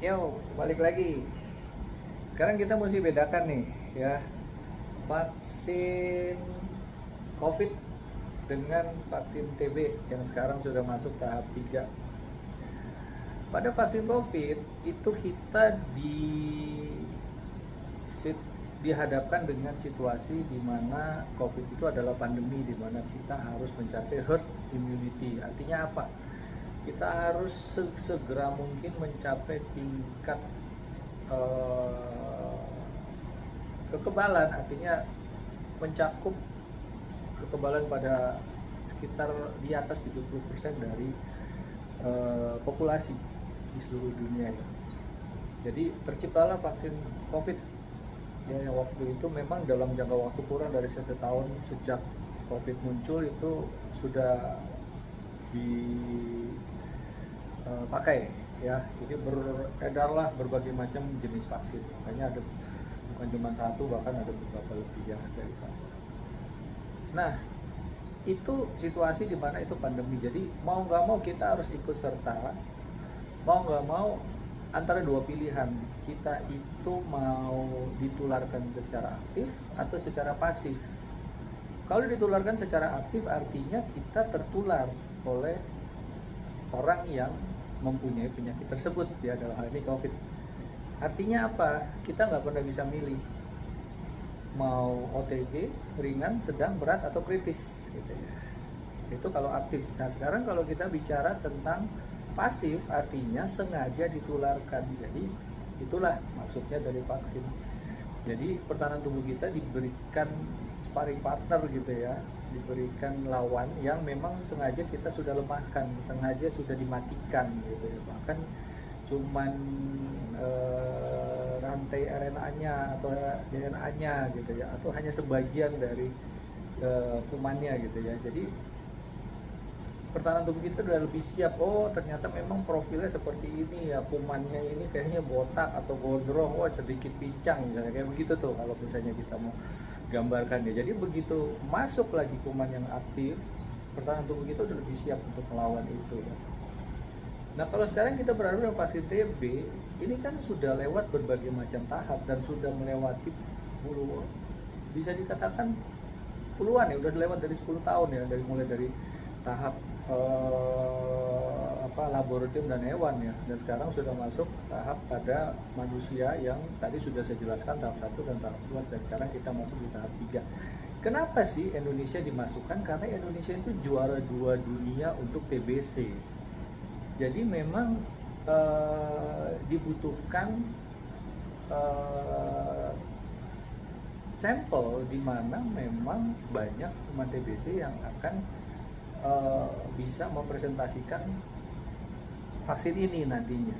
Yo, balik lagi. Sekarang kita mesti bedakan nih, ya, vaksin COVID dengan vaksin TB yang sekarang sudah masuk tahap 3. Pada vaksin COVID itu kita dihadapkan dengan situasi di mana COVID itu adalah pandemi, di mana kita harus mencapai herd immunity. Artinya apa? Kita harus segera mungkin mencapai tingkat kekebalan, artinya mencakup kekebalan pada sekitar di atas 70% dari populasi di seluruh dunia ya. Jadi terciptalah vaksin COVID ya, yang waktu itu memang dalam jangka waktu kurang dari 1 tahun sejak COVID muncul itu sudah dipakai ya. Jadi beredarlah berbagai macam jenis vaksin, makanya ada bukan cuma satu, bahkan ada beberapa lebih ya dari satu. Nah, itu situasi di mana itu pandemi, jadi mau nggak mau kita harus ikut serta, mau nggak mau antara dua pilihan, kita itu mau ditularkan secara aktif atau secara pasif. Kalau ditularkan secara aktif artinya kita tertular oleh orang yang mempunyai penyakit tersebut ya, dalam hal ini COVID. Artinya apa? Kita nggak pernah bisa milih mau OTG, ringan, sedang, berat, atau kritis gitu ya. Itu kalau aktif. Nah sekarang kalau kita bicara tentang pasif, artinya sengaja ditularkan. Jadi itulah maksudnya dari vaksin. Jadi pertahanan tubuh kita diberikan sparring partner gitu ya, diberikan lawan yang memang sengaja kita sudah lemahkan, sengaja sudah dimatikan gitu ya. Bahkan cuman rantai RNA-nya atau DNA-nya gitu ya, atau hanya sebagian dari kumannya gitu ya. Jadi pertahanan tubuh kita udah lebih siap. Oh ternyata memang profilnya seperti ini ya, kumannya ini kayaknya botak atau gondrong, oh sedikit pincang misalnya, kayak begitu tuh kalau misalnya kita mau gambarkan ya. Jadi begitu masuk lagi kuman yang aktif, pertahanan tubuh kita udah lebih siap untuk melawan itu ya. Nah kalau sekarang kita berada dalam vaksin TB, ini kan sudah lewat berbagai macam tahap dan sudah melewati bisa dikatakan puluhan ya, udah lewat dari 10 tahun ya, mulai dari tahap laboratorium dan hewan ya, dan sekarang sudah masuk tahap pada manusia yang tadi sudah saya jelaskan tahap 1 dan tahap 2, dan sekarang kita masuk di tahap 3. Kenapa sih Indonesia dimasukkan? Karena Indonesia itu juara 2 dunia untuk TBC. Jadi memang dibutuhkan sampel di mana memang banyak kuman TBC yang akan bisa mempresentasikan vaksin ini nantinya,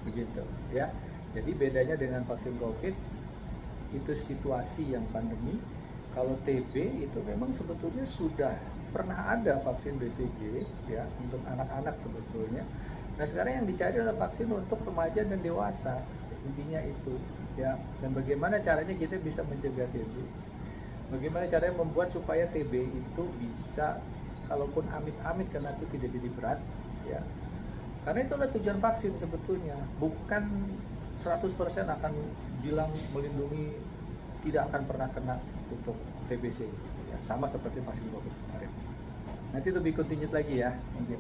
begitu ya. Jadi bedanya dengan vaksin COVID itu situasi yang pandemi. Kalau TB itu memang sebetulnya sudah pernah ada vaksin BCG ya untuk anak-anak sebetulnya. Nah sekarang yang dicari adalah vaksin untuk remaja dan dewasa, intinya itu ya. Dan bagaimana caranya kita bisa mencegah TB, bagaimana caranya membuat supaya TB itu bisa, kalaupun amit-amit karena itu tidak jadi berat ya. Karena itu adalah tujuan vaksin sebetulnya, bukan 100% akan bilang melindungi, tidak akan pernah kena untuk TBC gitu ya. Sama seperti vaksin COVID kemarin. Nanti lebih continued lagi ya mungkin.